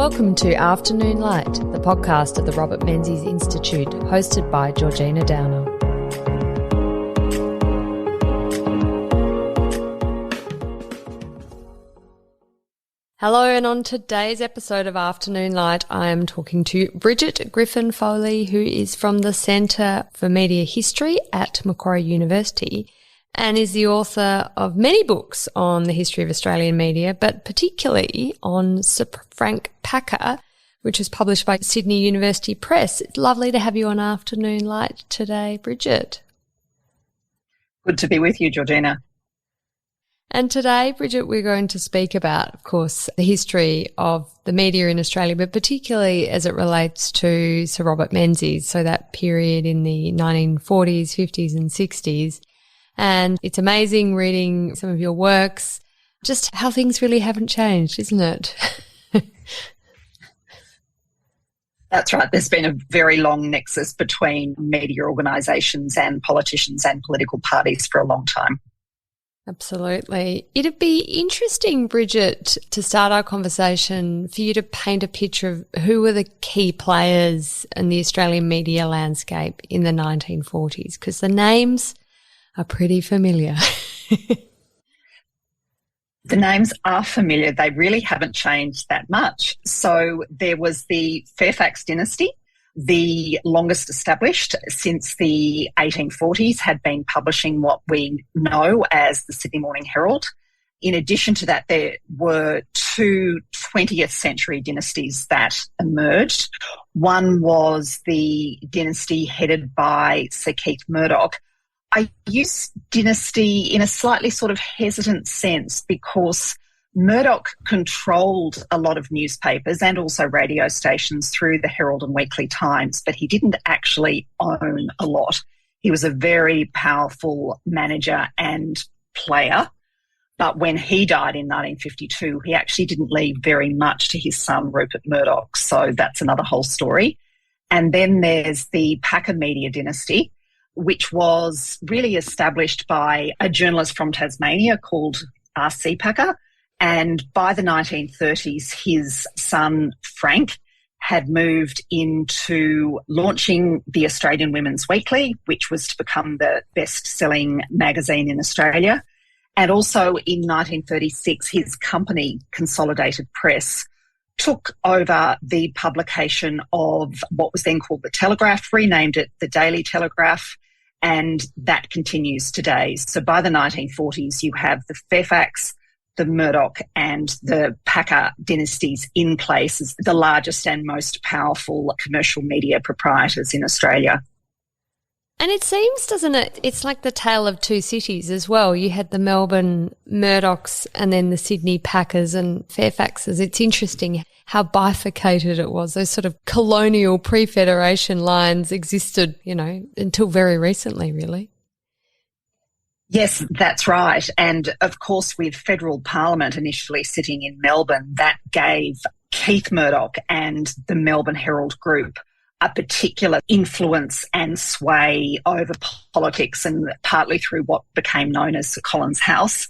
Welcome to Afternoon Light, the podcast of the Robert Menzies Institute, hosted by Georgina Downer. Hello, and on today's episode of Afternoon Light, I am talking to Bridget Griffen-Foley, who is from the Centre for Media History at Macquarie University and is the author of many books on the history of Australian media, but particularly on Sir Frank Packer, which was published by Sydney University Press. It's lovely to have you on Afternoon Light today, Bridget. Good to be with you, Georgina. And today, Bridget, we're going to speak about, of course, the history of the media in Australia, but particularly as it relates to Sir Robert Menzies, so that period in the 1940s, 50s and 60s. And it's amazing reading some of your works, just how things really haven't changed, isn't it? That's right. There's been a very long nexus between media organisations and politicians and political parties for a long time. Absolutely. It'd be interesting, Bridget, to start our conversation for you to paint a picture of who were the key players in the Australian media landscape in the 1940s, because the names are pretty familiar. The names are familiar. They really haven't changed that much. So there was the Fairfax dynasty, the longest established since the 1840s, had been publishing what we know as the Sydney Morning Herald. In addition to that, there were two 20th century dynasties that emerged. One was the dynasty headed by Sir Keith Murdoch. I use dynasty in a slightly sort of hesitant sense because Murdoch controlled a lot of newspapers and also radio stations through the Herald and Weekly Times, but he didn't actually own a lot. He was a very powerful manager and player, but when he died in 1952, he actually didn't leave very much to his son, Rupert Murdoch, so that's another whole story. And then there's the Packer media dynasty, which was really established by a journalist from Tasmania called R.C. Packer. And by the 1930s, his son, Frank, had moved into launching the Australian Women's Weekly, which was to become the best-selling magazine in Australia. And also in 1936, his company, Consolidated Press, took over the publication of what was then called The Telegraph, renamed it The Daily Telegraph, and that continues today. So by the 1940s, you have the Fairfax, the Murdoch and the Packer dynasties in place as the largest and most powerful commercial media proprietors in Australia. And it seems, doesn't it, it's like the tale of two cities as well. You had the Melbourne Murdochs and then the Sydney Packers and Fairfaxes. It's interesting how bifurcated it was. Those sort of colonial pre-federation lines existed, until very recently, really. Yes, that's right. And of course, with federal parliament initially sitting in Melbourne, that gave Keith Murdoch and the Melbourne Herald Group a particular influence and sway over politics, and partly through what became known as Sir Colin's House.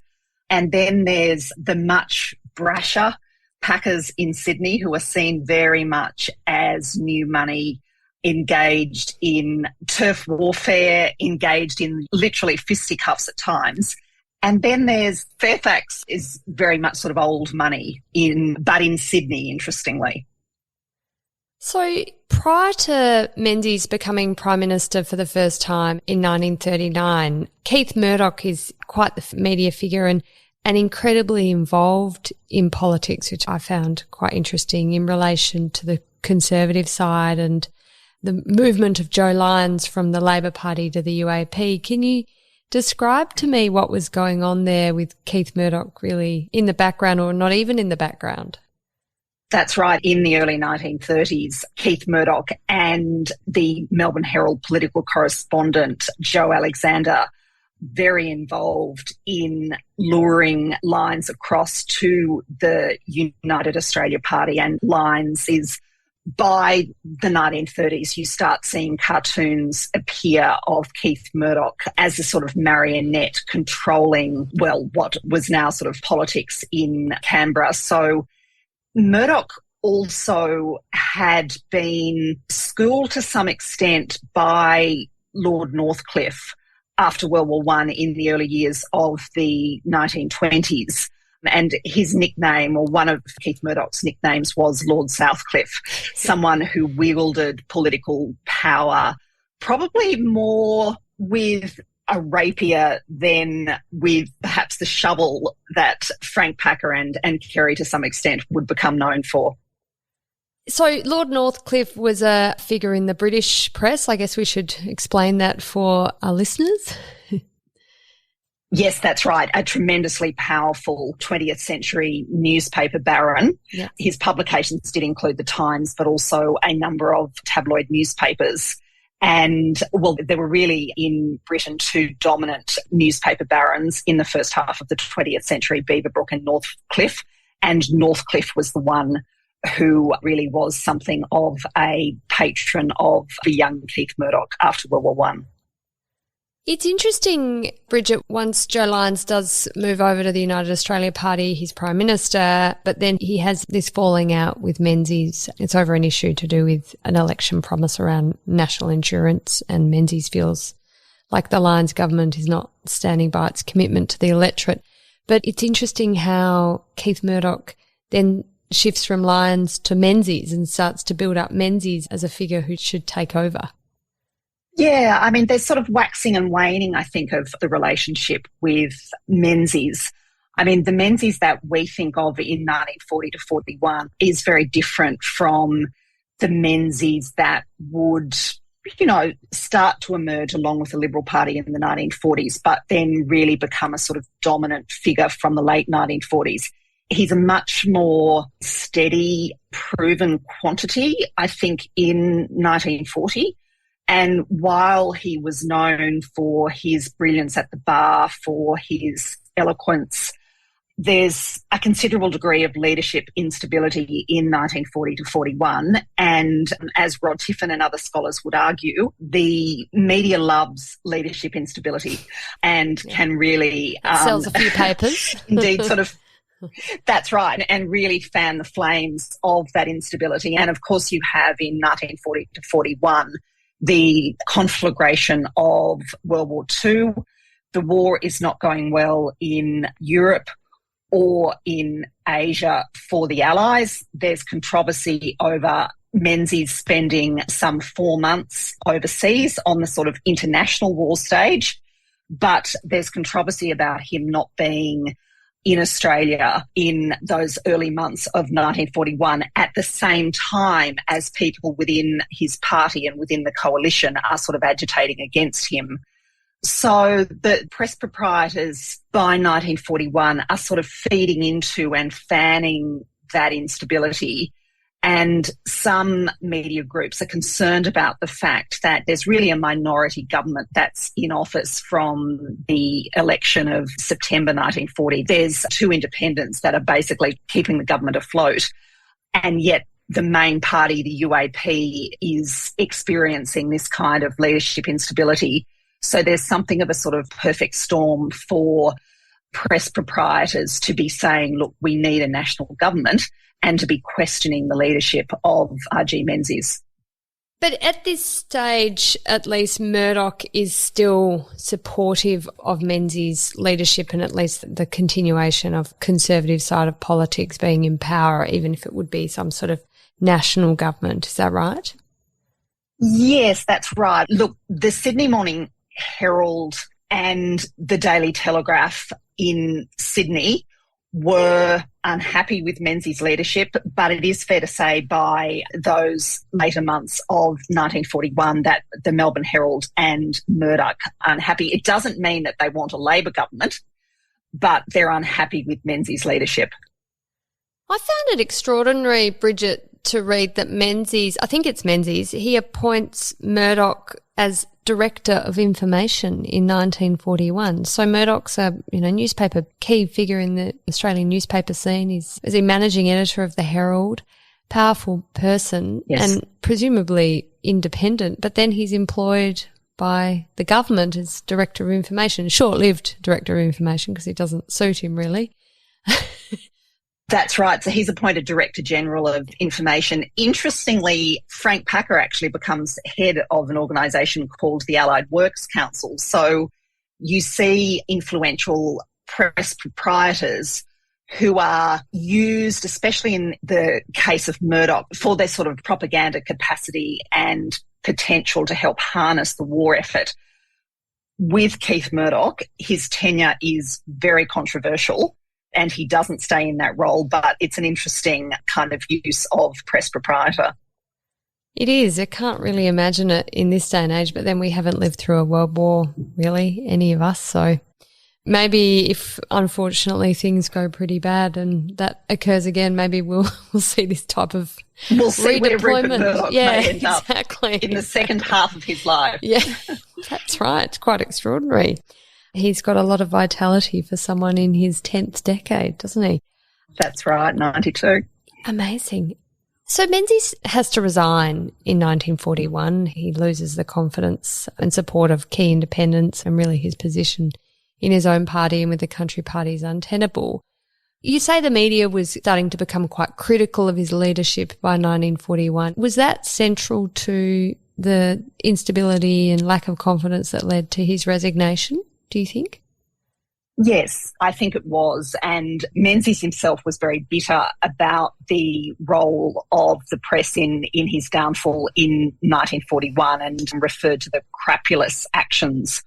And then there's the much brasher Packers in Sydney, who are seen very much as new money, engaged in turf warfare, engaged in literally fisticuffs at times. And then there's Fairfax is very much sort of old money but in Sydney, interestingly. So prior to Menzies becoming Prime Minister for the first time in 1939, Keith Murdoch is quite the media figure and incredibly involved in politics, which I found quite interesting in relation to the Conservative side and the movement of Joe Lyons from the Labor Party to the UAP. Can you describe to me what was going on there with Keith Murdoch really in the background or not even in the background? That's right. In the early 1930s, Keith Murdoch and the Melbourne Herald political correspondent, Joe Alexander, very involved in luring Lyons across to the United Australia Party. And Lyons is, by the 1930s, you start seeing cartoons appear of Keith Murdoch as a sort of marionette controlling, what was now sort of politics in Canberra. So Murdoch also had been schooled to some extent by Lord Northcliffe after World War I in the early years of the 1920s. And his nickname, or one of Keith Murdoch's nicknames, was Lord Southcliffe, someone who wielded political power probably more with a rapier than with perhaps the shovel that Frank Packer and Kerry to some extent would become known for. So Lord Northcliffe was a figure in the British press. I guess we should explain that for our listeners. Yes, that's right. A tremendously powerful 20th century newspaper baron. Yeah. His publications did include the Times, but also a number of tabloid newspapers. And, well, there were really in Britain two dominant newspaper barons in the first half of the 20th century, Beaverbrook and Northcliffe. And Northcliffe was the one who really was something of a patron of the young Keith Murdoch after World War I. It's interesting, Bridget, once Joe Lyons does move over to the United Australia Party, he's Prime Minister, but then he has this falling out with Menzies. It's over an issue to do with an election promise around national insurance, and Menzies feels like the Lyons government is not standing by its commitment to the electorate. But it's interesting how Keith Murdoch then shifts from Lyons to Menzies and starts to build up Menzies as a figure who should take over. Yeah, I mean, there's sort of waxing and waning, I think, of the relationship with Menzies. I mean, the Menzies that we think of in 1940 to 41 is very different from the Menzies that would, start to emerge along with the Liberal Party in the 1940s, but then really become a sort of dominant figure from the late 1940s. He's a much more steady, proven quantity, I think, in 1940. And while he was known for his brilliance at the bar, for his eloquence, there's a considerable degree of leadership instability in 1940 to 41. And as Rod Tiffin and other scholars would argue, the media loves leadership instability and can really... sells a few papers. Indeed, sort of... That's right, and really fan the flames of that instability. And of course you have in 1940 to 41 the conflagration of World War II. The war is not going well in Europe or in Asia for the Allies. There's controversy over Menzies spending some 4 months overseas on the sort of international war stage, but there's controversy about him not being in Australia in those early months of 1941 at the same time as people within his party and within the coalition are sort of agitating against him. So the press proprietors by 1941 are sort of feeding into and fanning that instability. And some media groups are concerned about the fact that there's really a minority government that's in office from the election of September 1940. There's two independents that are basically keeping the government afloat. And yet the main party, the UAP, is experiencing this kind of leadership instability. So there's something of a sort of perfect storm for press proprietors to be saying, look, we need a national government, and to be questioning the leadership of R.G. Menzies. But at this stage, at least, Murdoch is still supportive of Menzies' leadership and at least the continuation of conservative side of politics being in power, even if it would be some sort of national government. Is that right? Yes, that's right. Look, the Sydney Morning Herald and the Daily Telegraph in Sydney were unhappy with Menzies' leadership, but it is fair to say by those later months of 1941 that the Melbourne Herald and Murdoch are unhappy. It doesn't mean that they want a Labor government, but they're unhappy with Menzies' leadership. I found it extraordinary, Bridget, to read that Menzies, I think it's Menzies, he appoints Murdoch as Director of Information in 1941. So Murdoch's a newspaper key figure in the Australian newspaper scene. Is he managing editor of the Herald? Powerful person, yes, and presumably independent, but then he's employed by the government as Director of Information, short-lived Director of Information because it doesn't suit him really. That's right. So he's appointed Director General of Information. Interestingly, Frank Packer actually becomes head of an organisation called the Allied Works Council. So you see influential press proprietors who are used, especially in the case of Murdoch, for their sort of propaganda capacity and potential to help harness the war effort. With Keith Murdoch, his tenure is very controversial and he doesn't stay in that role, but it's an interesting kind of use of press proprietor. It is. I can't really imagine it in this day and age, but then we haven't lived through a world war, really, any of us. So maybe if, unfortunately, things go pretty bad and that occurs again, maybe we'll see this type of we'll see where Rupert Murdoch may end exactly. up in the second half of his life. Yeah, that's right. It's quite extraordinary. He's got a lot of vitality for someone in his 10th decade, doesn't he? That's right, 92. Amazing. So Menzies has to resign in 1941. He loses the confidence and support of key independents, and really his position in his own party and with the country party is untenable. You say the media was starting to become quite critical of his leadership by 1941. Was that central to the instability and lack of confidence that led to his resignation, do you think? Yes, I think it was. And Menzies himself was very bitter about the role of the press in his downfall in 1941 and referred to the crapulous actions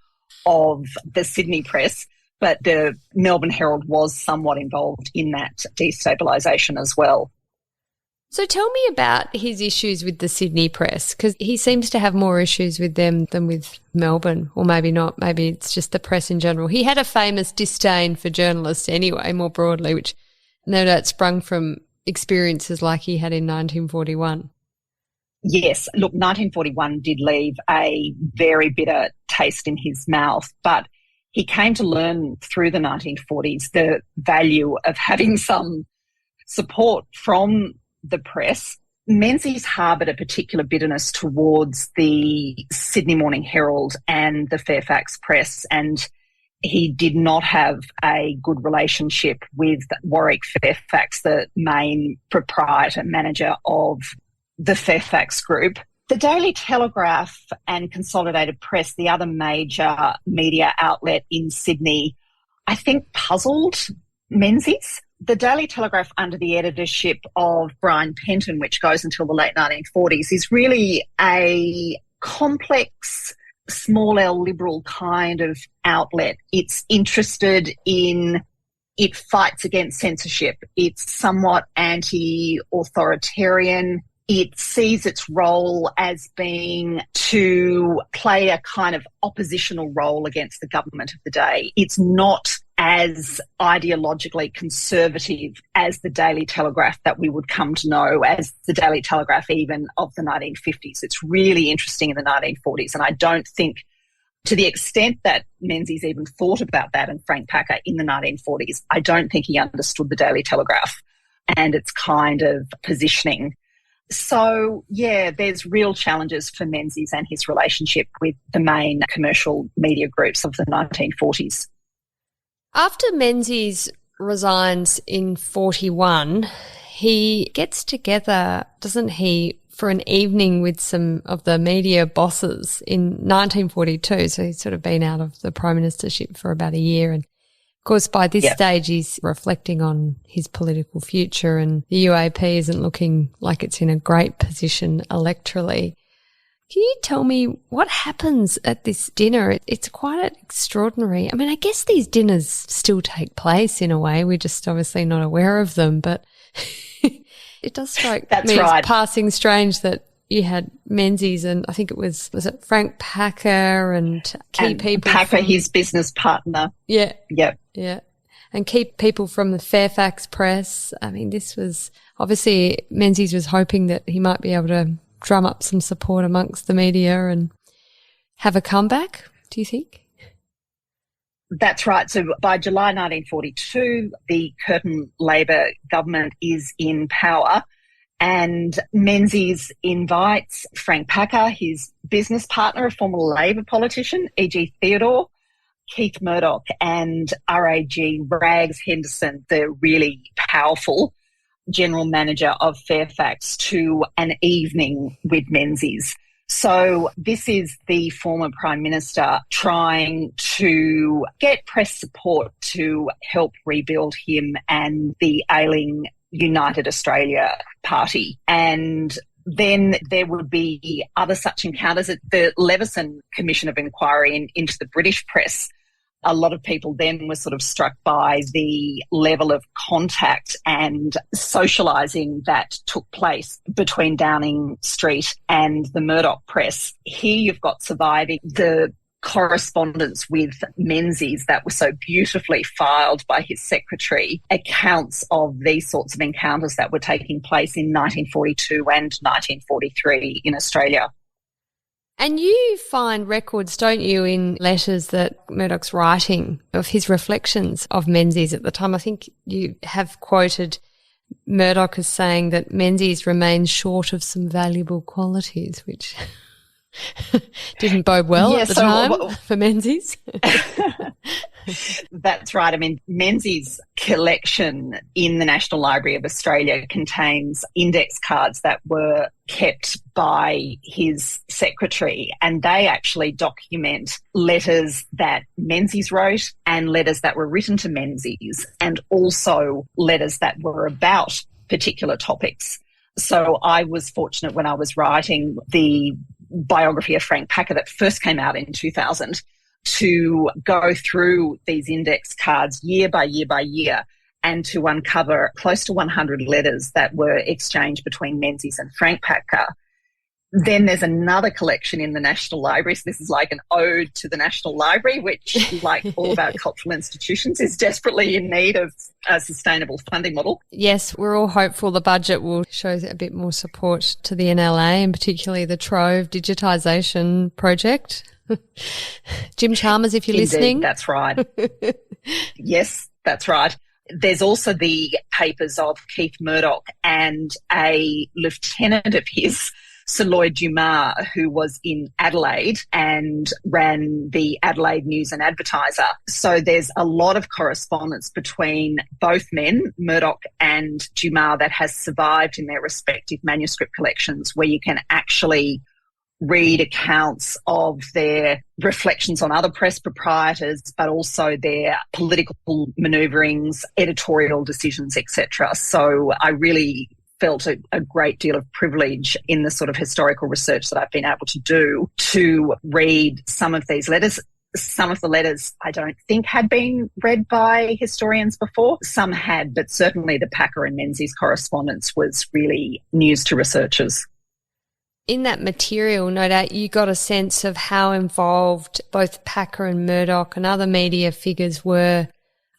of the Sydney press. But the Melbourne Herald was somewhat involved in that destabilisation as well. So tell me about his issues with the Sydney press, because he seems to have more issues with them than with Melbourne, or maybe not. Maybe it's just the press in general. He had a famous disdain for journalists anyway, more broadly, which no doubt sprung from experiences like he had in 1941. Yes, look, 1941 did leave a very bitter taste in his mouth, but he came to learn through the 1940s the value of having some support from the press. Menzies harboured a particular bitterness towards the Sydney Morning Herald and the Fairfax Press, and he did not have a good relationship with Warwick Fairfax, the main proprietor manager of the Fairfax Group. The Daily Telegraph and Consolidated Press, the other major media outlet in Sydney, I think puzzled Menzies. The Daily Telegraph, under the editorship of Brian Penton, which goes until the late 1940s, is really a complex, small L liberal kind of outlet. It's interested in, it fights against censorship. It's somewhat anti-authoritarian. It sees its role as being to play a kind of oppositional role against the government of the day. It's not as ideologically conservative as the Daily Telegraph that we would come to know as the Daily Telegraph even of the 1950s. It's really interesting in the 1940s, and I don't think, to the extent that Menzies even thought about that and Frank Packer in the 1940s, I don't think he understood the Daily Telegraph and its kind of positioning. So, yeah, there's real challenges for Menzies and his relationship with the main commercial media groups of the 1940s. After Menzies resigns in 41, he gets together, doesn't he, for an evening with some of the media bosses in 1942. So he's sort of been out of the prime ministership for about a year. And of course, by this stage, he's reflecting on his political future, and the UAP isn't looking like it's in a great position electorally. Can you tell me what happens at this dinner? It's quite extraordinary. I mean, I guess these dinners still take place in a way. We're just obviously not aware of them, but it does strike me as passing strange that you had Menzies and I think it was it Frank Packer and key people. Packer, his business partner. Yeah. Yep. Yeah. And key people from the Fairfax Press. I mean, this was obviously Menzies was hoping that he might be able to drum up some support amongst the media and have a comeback, do you think? That's right. So by July 1942, the Curtin Labor government is in power, and Menzies invites Frank Packer, his business partner, a former Labor politician, E.G. Theodore, Keith Murdoch and RAG Rags Henderson, the really powerful general manager of Fairfax, to an evening with Menzies. So this is the former Prime Minister trying to get press support to help rebuild him and the ailing United Australia Party. And then there would be other such encounters at the Leveson Commission of Inquiry into the British press. A lot of people then were sort of struck by the level of contact and socialising that took place between Downing Street and the Murdoch press. Here you've got surviving the correspondence with Menzies that was so beautifully filed by his secretary, accounts of these sorts of encounters that were taking place in 1942 and 1943 in Australia. And you find records, don't you, in letters that Murdoch's writing of his reflections of Menzies at the time. I think you have quoted Murdoch as saying that Menzies remains short of some valuable qualities, which didn't bode well at the time for Menzies. That's right. I mean, Menzies' collection in the National Library of Australia contains index cards that were kept by his secretary, and they actually document letters that Menzies wrote and letters that were written to Menzies, and also letters that were about particular topics. So I was fortunate when I was writing the biography of Frank Packer that first came out in 2000 to go through these index cards year by year by year and to uncover close to 100 letters that were exchanged between Menzies and Frank Packer. Then there's another collection in the National Library. So this is like an ode to the National Library, which, like all of our cultural institutions, is desperately in need of a sustainable funding model. Yes, we're all hopeful the budget will show a bit more support to the NLA and particularly the Trove digitisation project. Jim Chalmers, if you're listening. That's right. Yes, that's right. There's also the papers of Keith Murdoch and a lieutenant of his, Sir Lloyd Dumas, who was in Adelaide and ran the Adelaide News and Advertiser. So there's a lot of correspondence between both men, Murdoch and Dumas, that has survived in their respective manuscript collections, where you can actually read accounts of their reflections on other press proprietors, but also their political manoeuvrings, editorial decisions, etc. So I really felt a great deal of privilege in the sort of historical research that I've been able to do to read some of these letters. Some of the letters I don't think had been read by historians before. Some had, but certainly the Packer and Menzies correspondence was really news to researchers. In that material, no doubt, you got a sense of how involved both Packer and Murdoch and other media figures were,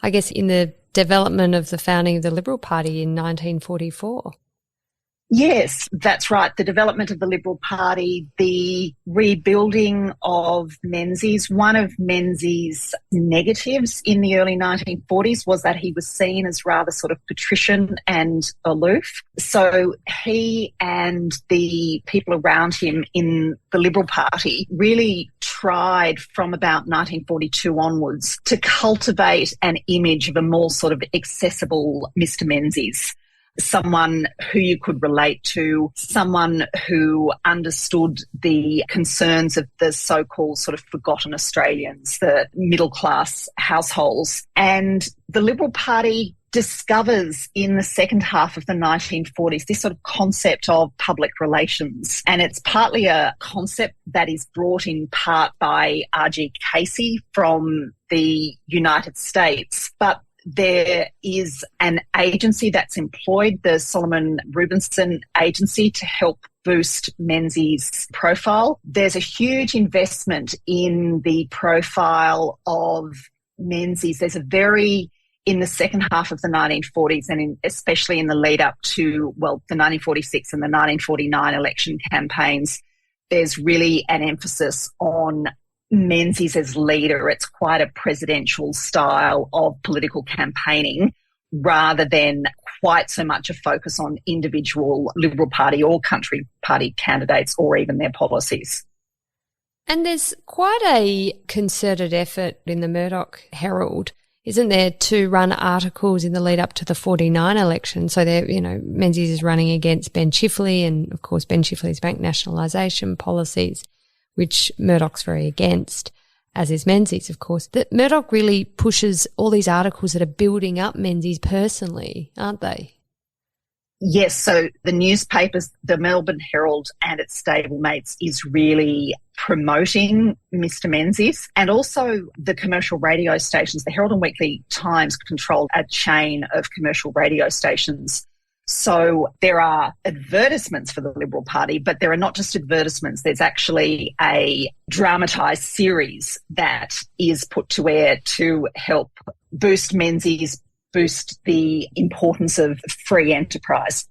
I guess, in the development of the founding of the Liberal Party in 1944. Yes, that's right. The development of the Liberal Party, the rebuilding of Menzies. One of Menzies' negatives in the early 1940s was that he was seen as rather sort of patrician and aloof. So he and the people around him in the Liberal Party really tried from about 1942 onwards to cultivate an image of a more sort of accessible Mr. Menzies. Someone who you could relate to, someone who understood the concerns of the so-called sort of forgotten Australians, the middle-class households. And the Liberal Party discovers in the second half of the 1940s this sort of concept of public relations. And it's partly a concept that is brought in part by R.G. Casey from the United States, but there is an agency that's employed, the Solomon Rubinson Agency, to help boost Menzies' profile. There's a huge investment in the profile of Menzies. There's in the second half of the 1940s and especially in the lead up to, the 1946 and the 1949 election campaigns, there's really an emphasis on Menzies as leader. It's quite a presidential style of political campaigning rather than quite so much a focus on individual Liberal Party or country party candidates or even their policies. And there's quite a concerted effort in the Murdoch Herald, isn't there, to run articles in the lead up to the 49 election. So there, Menzies is running against Ben Chifley, and of course Ben Chifley's bank nationalisation policies, which Murdoch's very against, as is Menzies, of course. That Murdoch really pushes all these articles that are building up Menzies personally, aren't they? Yes, so the newspapers, the Melbourne Herald and its stablemates, is really promoting Mr Menzies, and also the commercial radio stations. The Herald and Weekly Times control a chain of commercial radio stations. So there are advertisements for the Liberal Party, but there are not just advertisements. There's actually a dramatised series that is put to air to help boost Menzies, boost the importance of free enterprise.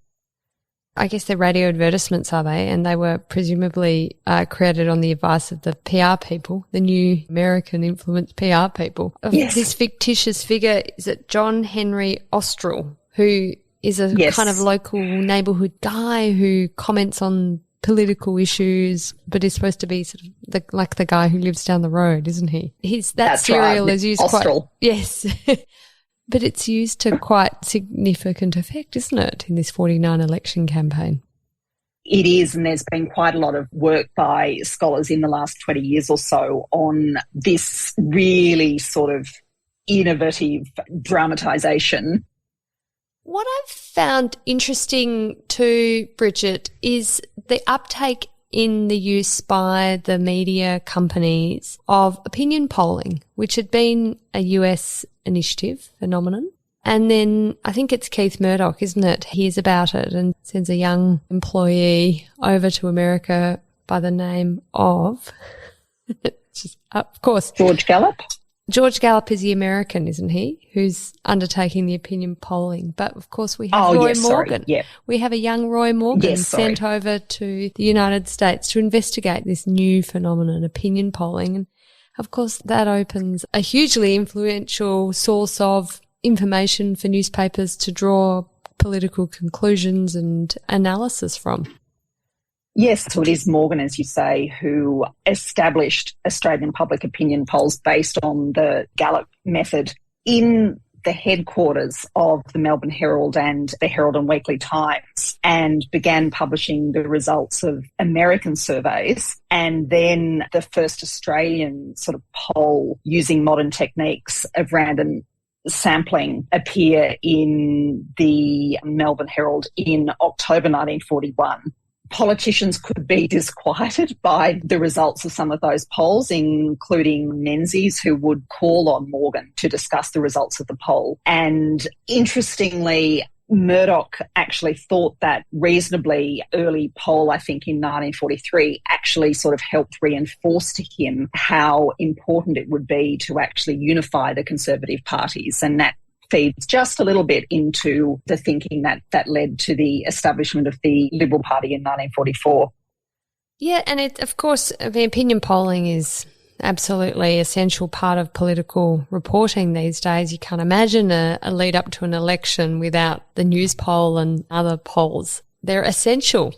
I guess they're radio advertisements, are they? And they were presumably created on the advice of the PR people, the new American influenced PR people. Yes. This fictitious figure, is it John Henry Ostrell, who is a kind of local neighbourhood guy who comments on political issues, but is supposed to be sort of like the guy who lives down the road, isn't he? That's serial right. is used Ostrell. quite... Yes. But it's used to quite significant effect, isn't it, in this 49 election campaign? It is, and there's been quite a lot of work by scholars in the last 20 years or so on this really sort of innovative dramatisation. What I've found interesting too, Bridget, is the uptake in the use by the media companies of opinion polling, which had been a US initiative phenomenon. And then I think it's Keith Murdoch, isn't it? Hears about it and sends a young employee over to America by the name of, of course, George Gallup. George Gallup is the American, isn't he, who's undertaking the opinion polling. But, of course, we have Roy Morgan. Yeah. We have a young Roy Morgan sent over to the United States to investigate this new phenomenon, opinion polling. And, of course, that opens a hugely influential source of information for newspapers to draw political conclusions and analysis from. Yes, so it is Morgan, as you say, who established Australian public opinion polls based on the Gallup method in the headquarters of the Melbourne Herald and the Herald and Weekly Times, and began publishing the results of American surveys, and then the first Australian sort of poll using modern techniques of random sampling appear in the Melbourne Herald in October 1941. Politicians could be disquieted by the results of some of those polls, including Menzies, who would call on Morgan to discuss the results of the poll. And interestingly, Murdoch actually thought that reasonably early poll, I think in 1943, actually sort of helped reinforce to him how important it would be to actually unify the Conservative parties. And that feeds just a little bit into the thinking that led to the establishment of the Liberal Party in 1944. Yeah, and of course, the opinion polling is absolutely essential part of political reporting these days. You can't imagine a lead up to an election without the news poll and other polls. They're essential.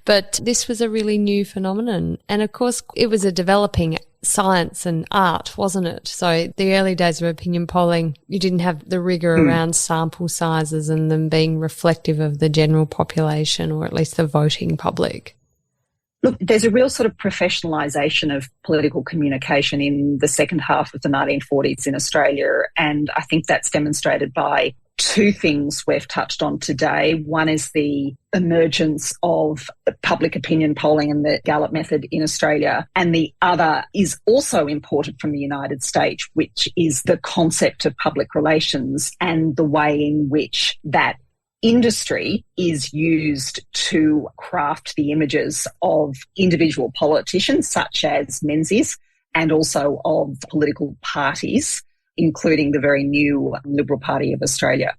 But this was a really new phenomenon. And of course, it was a developing science and art, wasn't it? So the early days of opinion polling, you didn't have the rigour around sample sizes and them being reflective of the general population, or at least the voting public. Look, there's a real sort of professionalisation of political communication in the second half of the 1940s in Australia, and I think that's demonstrated by two things we've touched on today. One is the emergence of public opinion polling and the Gallup method in Australia, and the other is also imported from the United States, which is the concept of public relations and the way in which that industry is used to craft the images of individual politicians such as Menzies, and also of political parties, including the very new Liberal Party of Australia.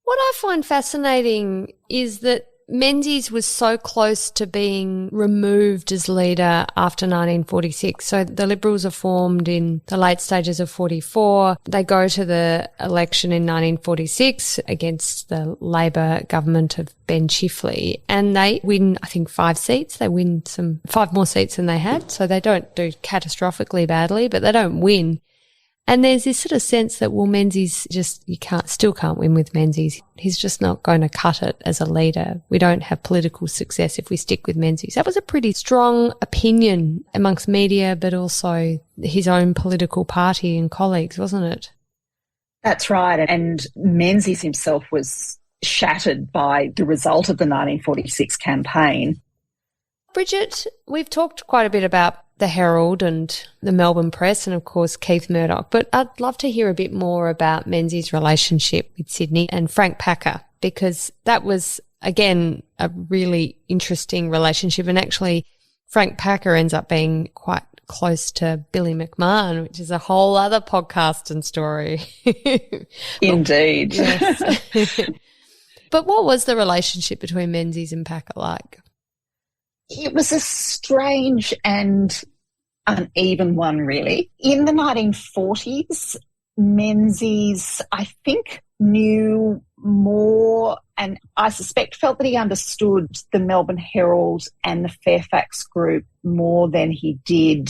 What I find fascinating is that Menzies was so close to being removed as leader after 1946. So the Liberals are formed in the late stages of 44. They go to the election in 1946 against the Labor government of Ben Chifley, and they win, I think, 5 seats. They win 5 more seats than they had. So they don't do catastrophically badly, but they don't win. And there's this sort of sense that, well, Menzies still can't win with Menzies. He's just not going to cut it as a leader. We don't have political success if we stick with Menzies. That was a pretty strong opinion amongst media, but also his own political party and colleagues, wasn't it? That's right. And Menzies himself was shattered by the result of the 1946 campaign. Bridget, we've talked quite a bit about the Herald and the Melbourne Press and, of course, Keith Murdoch, but I'd love to hear a bit more about Menzies' relationship with Sydney and Frank Packer, because that was, again, a really interesting relationship. And actually, Frank Packer ends up being quite close to Billy McMahon, which is a whole other podcast and story. Indeed. Yes. But what was the relationship between Menzies and Packer like? It was a strange and uneven one, really. In the 1940s, Menzies, I think, knew more and I suspect felt that he understood the Melbourne Herald and the Fairfax Group more than he did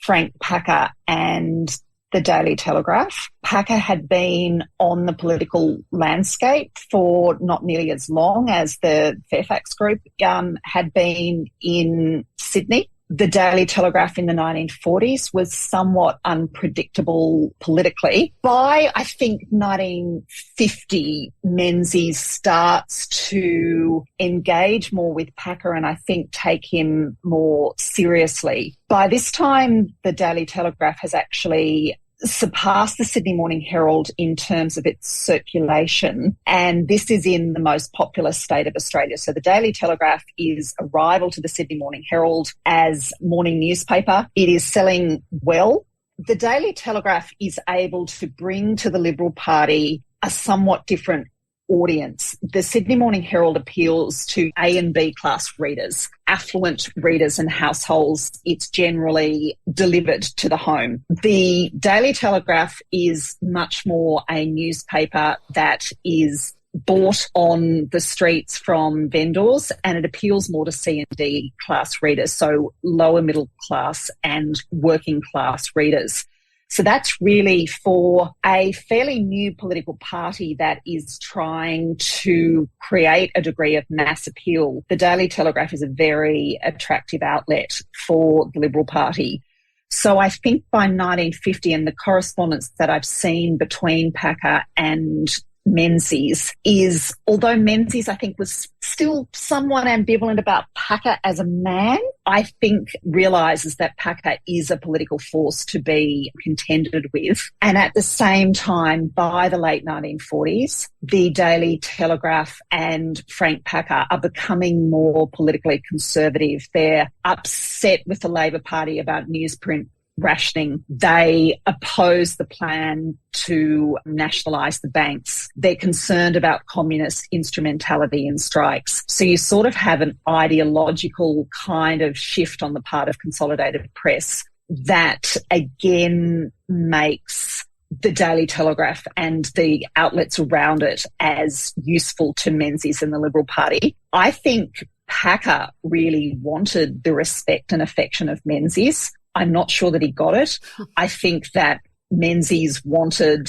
Frank Packer and the Daily Telegraph. Packer had been on the political landscape for not nearly as long as the Fairfax Group had been in Sydney. The Daily Telegraph in the 1940s was somewhat unpredictable politically. By, I think, 1950, Menzies starts to engage more with Packer and I think take him more seriously. By this time, the Daily Telegraph has actually surpassed the Sydney Morning Herald in terms of its circulation, and this is in the most populous state of Australia. So the Daily Telegraph is a rival to the Sydney Morning Herald as morning newspaper. It is selling well. The Daily Telegraph is able to bring to the Liberal Party a somewhat different audience. The Sydney Morning Herald appeals to A and B class readers, affluent readers and households. It's generally delivered to the home. The Daily Telegraph is much more a newspaper that is bought on the streets from vendors, and it appeals more to C and D class readers, so lower middle class and working class readers. So that's really for a fairly new political party that is trying to create a degree of mass appeal. The Daily Telegraph is a very attractive outlet for the Liberal Party. So I think by 1950, and the correspondence that I've seen between Packer and Menzies is, although Menzies I think was still somewhat ambivalent about Packer as a man, I think realises that Packer is a political force to be contended with. And at the same time, by the late 1940s, the Daily Telegraph and Frank Packer are becoming more politically conservative. They're upset with the Labor Party about newsprint rationing. They oppose the plan to nationalise the banks. They're concerned about communist instrumentality in strikes. So you sort of have an ideological kind of shift on the part of Consolidated Press that again makes the Daily Telegraph and the outlets around it as useful to Menzies and the Liberal Party. I think Packer really wanted the respect and affection of Menzies. I'm not sure that he got it. I think that Menzies wanted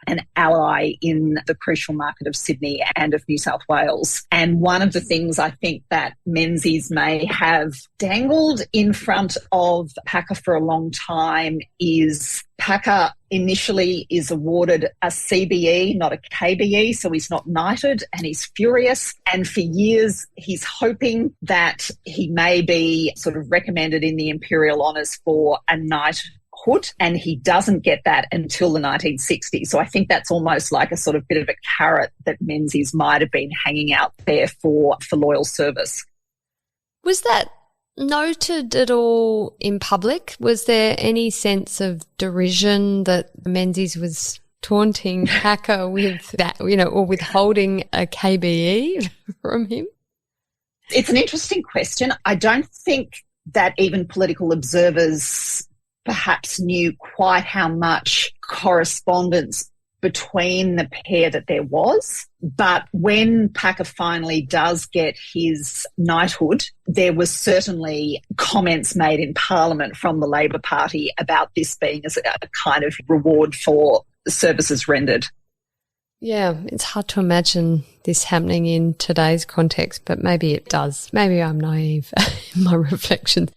an ally in the crucial market of Sydney and of New South Wales. And one of the things I think that Menzies may have dangled in front of Packer for a long time is Packer initially is awarded a CBE, not a KBE, so he's not knighted, and he's furious. And for years, he's hoping that he may be sort of recommended in the Imperial Honours for a knighthood, and he doesn't get that until the 1960s. So I think that's almost like a sort of bit of a carrot that Menzies might have been hanging out there for loyal service. Was that noted at all in public? Was there any sense of derision that Menzies was taunting Packer with that, or withholding a KBE from him? It's an interesting question. I don't think that even political observers perhaps knew quite how much correspondence between the pair that there was. But when Packer finally does get his knighthood, there was certainly comments made in Parliament from the Labor Party about this being as a kind of reward for services rendered. Yeah, it's hard to imagine this happening in today's context, but maybe it does. Maybe I'm naive in my reflections.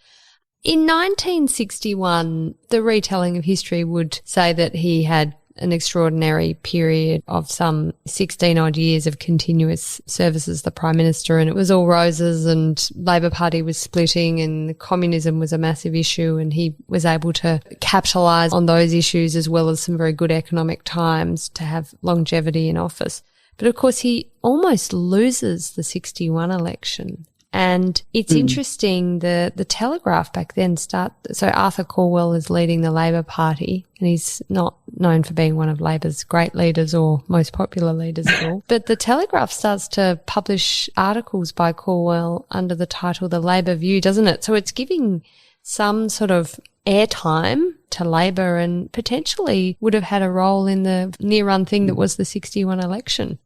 In 1961, the retelling of history would say that he had an extraordinary period of some 16-odd years of continuous service as the Prime Minister, and it was all roses, and Labor Party was splitting and communism was a massive issue, and he was able to capitalise on those issues as well as some very good economic times to have longevity in office. But of course he almost loses the 61 election. And it's interesting, the Telegraph back then so Arthur Calwell is leading the Labor Party, and he's not known for being one of Labor's great leaders or most popular leaders at all. But the Telegraph starts to publish articles by Calwell under the title The Labor View, doesn't it? So it's giving some sort of airtime to Labor and potentially would have had a role in the near-run thing that was the 61 election.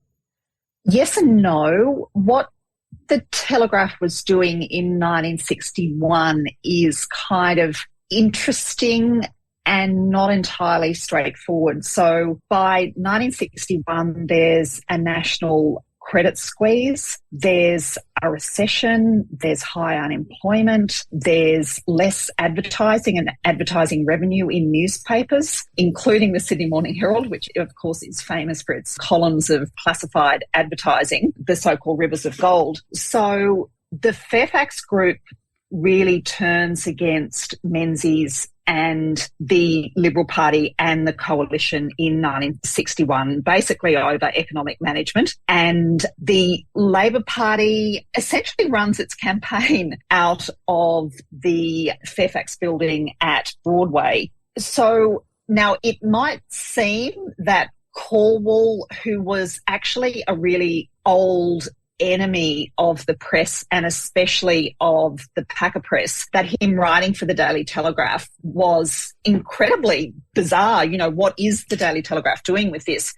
Yes and no. What the Telegraph was doing in 1961 is kind of interesting and not entirely straightforward. So by 1961, there's a national credit squeeze, there's a recession, there's high unemployment, there's less advertising and advertising revenue in newspapers, including the Sydney Morning Herald, which of course is famous for its columns of classified advertising, the so-called Rivers of Gold. So the Fairfax Group really turns against Menzies and the Liberal Party and the coalition in 1961, basically over economic management. And the Labor Party essentially runs its campaign out of the Fairfax building at Broadway. So now it might seem that Calwell, who was actually a really old enemy of the press and especially of the Packer press, that him writing for the Daily Telegraph was incredibly bizarre. You know, what is the Daily Telegraph doing with this?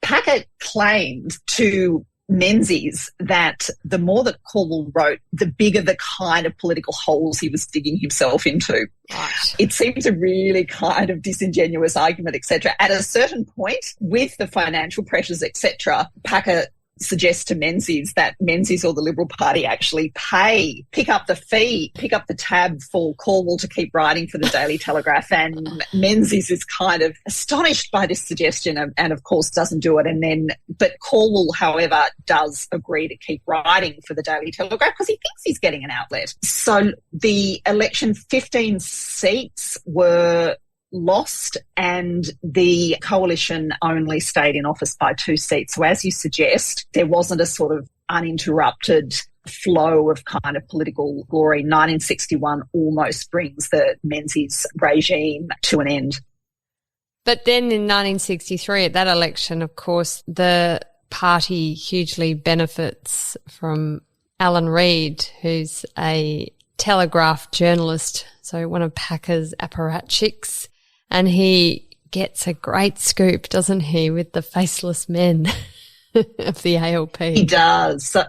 Packer claimed to Menzies that the more that Calwell wrote, the bigger the kind of political holes he was digging himself into. Right. It seems a really kind of disingenuous argument, etc. At a certain point, with the financial pressures, etc., Packer suggests to Menzies that Menzies or the Liberal Party actually pick up the fee, pick up the tab for Calwell to keep writing for the Daily Telegraph. And Menzies is kind of astonished by this suggestion and of course doesn't do it. But Calwell, however, does agree to keep writing for the Daily Telegraph because he thinks he's getting an outlet. So the election, 15 seats were lost and the coalition only stayed in office by 2 seats. So as you suggest, there wasn't a sort of uninterrupted flow of kind of political glory. 1961 almost brings the Menzies regime to an end. But then in 1963, at that election, of course, the party hugely benefits from Alan Reid, who's a Telegraph journalist, so one of Packer's apparatchiks. And he gets a great scoop, doesn't he, with the faceless men of the ALP. He does. So,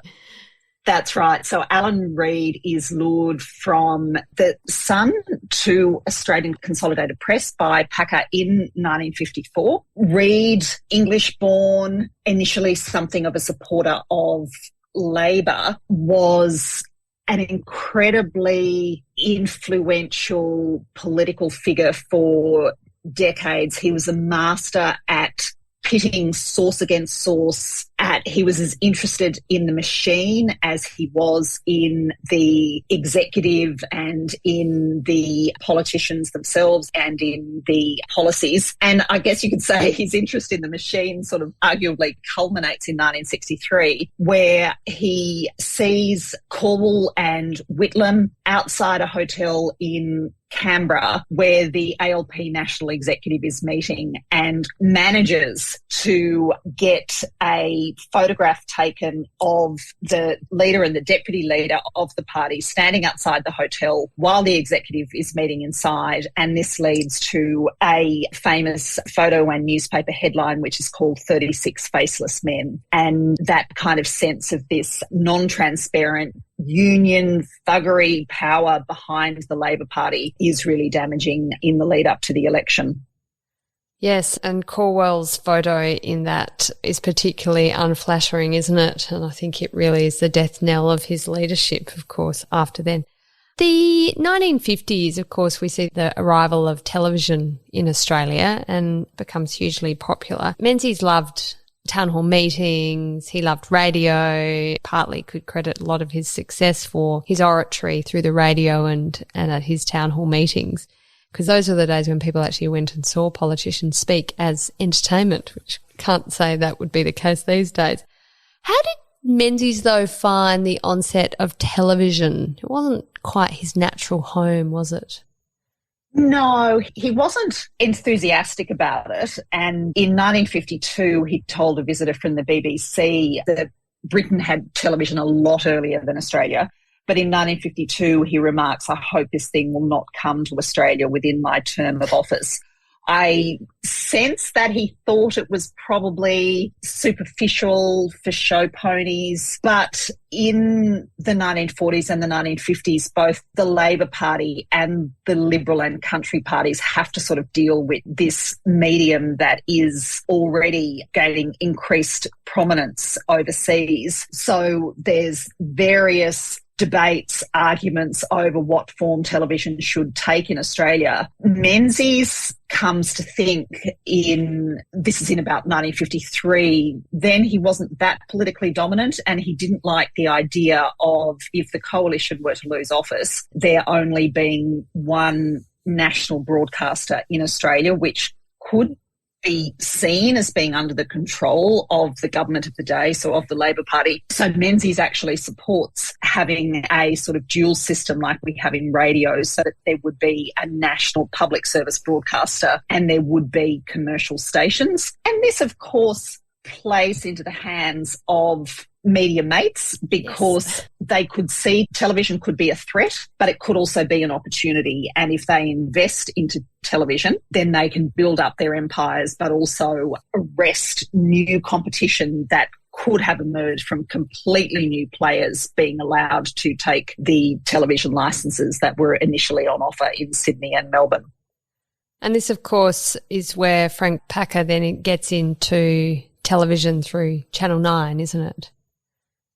that's right. So Alan Reid is lured from the Sun to Australian Consolidated Press by Packer in 1954. Reid, English-born, initially something of a supporter of Labor, was an incredibly influential political figure for decades. He was a master at pitting source against source. He was as interested in the machine as he was in the executive and in the politicians themselves and in the policies. And I guess you could say his interest in the machine sort of arguably culminates in 1963, where he sees Calwell and Whitlam outside a hotel in Canberra, where the ALP National Executive is meeting, and manages to get a photograph taken of the leader and the deputy leader of the party standing outside the hotel while the executive is meeting inside. And this leads to a famous photo and newspaper headline, which is called 36 Faceless Men. And that kind of sense of this non-transparent union thuggery power behind the Labor Party is really damaging in the lead up to the election. Yes, and Corwell's photo in that is particularly unflattering, isn't it? And I think it really is the death knell of his leadership, of course, after then. The 1950s, of course, we see the arrival of television in Australia and becomes hugely popular. Menzies loved town hall meetings, he loved radio, partly could credit a lot of his success for his oratory through the radio and at his town hall meetings, because those were the days when people actually went and saw politicians speak as entertainment, which can't say that would be the case these days. How did Menzies, though, find the onset of television? It wasn't quite his natural home, was it? No, he wasn't enthusiastic about it. And in 1952, he told a visitor from the BBC that Britain had television a lot earlier than Australia. But in 1952, he remarks, "I hope this thing will not come to Australia within my term of office." I sense that he thought it was probably superficial for show ponies, but in the 1940s and the 1950s, both the Labor Party and the Liberal and Country parties have to sort of deal with this medium that is already gaining increased prominence overseas. So there's various debates, arguments over what form television should take in Australia. Menzies comes to think this is in about 1953, then he wasn't that politically dominant, and he didn't like the idea of, if the coalition were to lose office, there only being one national broadcaster in Australia, which could be seen as being under the control of the government of the day, so of the Labor Party. So Menzies actually supports having a sort of dual system like we have in radio, so that there would be a national public service broadcaster and there would be commercial stations. And this, of course, plays into the hands of media mates, because they could see television could be a threat, but it could also be an opportunity. And if they invest into television, then they can build up their empires, but also arrest new competition that could have emerged from completely new players being allowed to take the television licenses that were initially on offer in Sydney and Melbourne. And this, of course, is where Frank Packer then gets into television through Channel 9, isn't it?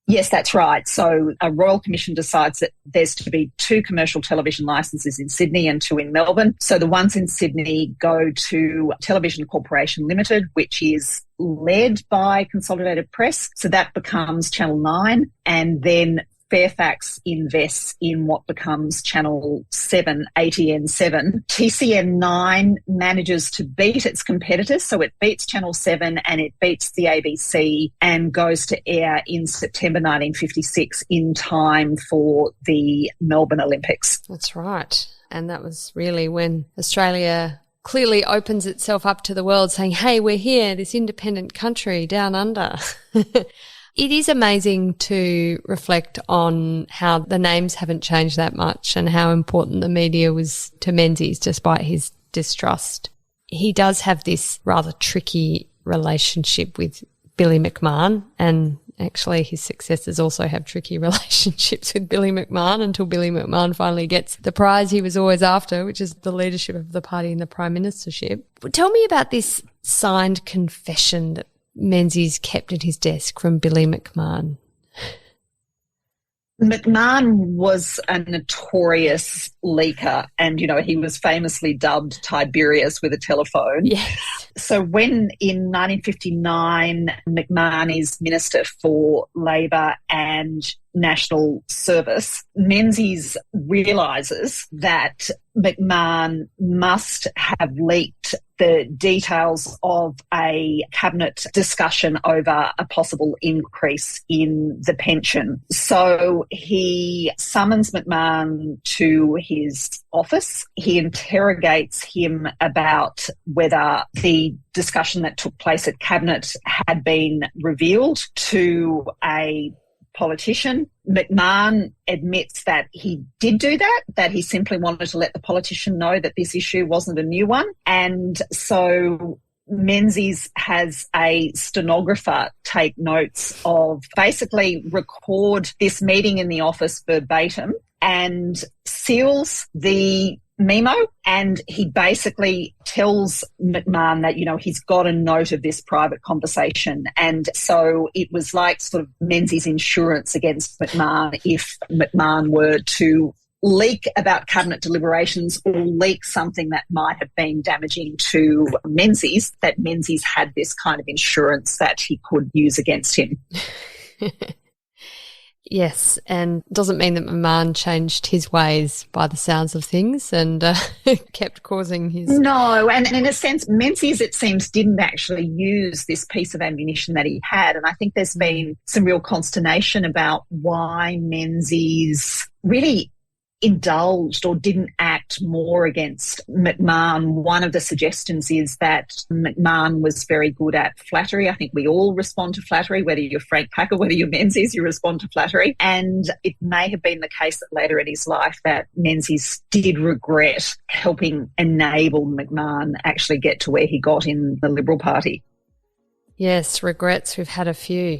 Yes, that's right. So a Royal Commission decides that there's to be 2 commercial television licences in Sydney and 2 in Melbourne. So the ones in Sydney go to Television Corporation Limited, which is led by Consolidated Press. So that becomes Channel 9. And then Fairfax invests in what becomes Channel 7, ATN 7. TCN 9 manages to beat its competitors, so it beats Channel 7 and it beats the ABC and goes to air in September 1956 in time for the Melbourne Olympics. That's right. And that was really when Australia clearly opens itself up to the world, saying, hey, we're here, this independent country down under. It is amazing to reflect on how the names haven't changed that much and how important the media was to Menzies despite his distrust. He does have this rather tricky relationship with Billy McMahon, and actually his successors also have tricky relationships with Billy McMahon until Billy McMahon finally gets the prize he was always after, which is the leadership of the party and the prime ministership. Tell me about this signed confession that Menzies kept at his desk from Billy McMahon. McMahon was a notorious leaker, and, he was famously dubbed Tiberius with a telephone. Yes. So when in 1959 McMahon is Minister for Labor and National Service, Menzies realises that McMahon must have leaked the details of a cabinet discussion over a possible increase in the pension. So he summons McMahon to his office. He interrogates him about whether the discussion that took place at cabinet had been revealed to a politician. McMahon admits that he did do that he simply wanted to let the politician know that this issue wasn't a new one. And so Menzies has a stenographer take notes of, basically record this meeting in the office verbatim and seals the memo, and he basically tells McMahon that, he's got a note of this private conversation. And so it was like sort of Menzies' insurance against McMahon if McMahon were to leak about cabinet deliberations or leak something that might have been damaging to Menzies, that Menzies had this kind of insurance that he could use against him. Yes, and doesn't mean that McMahon changed his ways by the sounds of things and kept causing his... No, and in a sense, Menzies, it seems, didn't actually use this piece of ammunition that he had. And I think there's been some real consternation about why Menzies really indulged or didn't act more against McMahon. One of the suggestions is that McMahon was very good at flattery. I think we all respond to flattery, whether you're Frank Packer, whether you're Menzies, you respond to flattery. And it may have been the case that later in his life that Menzies did regret helping enable McMahon actually get to where he got in the Liberal Party. Yes, regrets. We've had a few.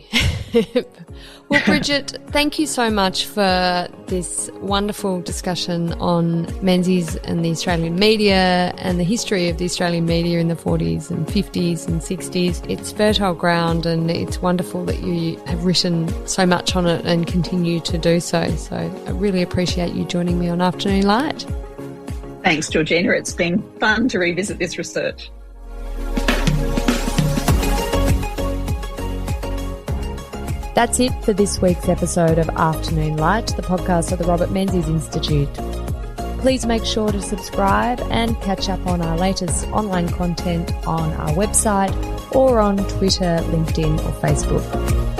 Well, Bridget, thank you so much for this wonderful discussion on Menzies and the Australian media and the history of the Australian media in the 40s and 50s and 60s. It's fertile ground, and it's wonderful that you have written so much on it and continue to do so. So I really appreciate you joining me on Afternoon Light. Thanks, Georgina. It's been fun to revisit this research. That's it for this week's episode of Afternoon Light, the podcast of the Robert Menzies Institute. Please make sure to subscribe and catch up on our latest online content on our website or on Twitter, LinkedIn or Facebook.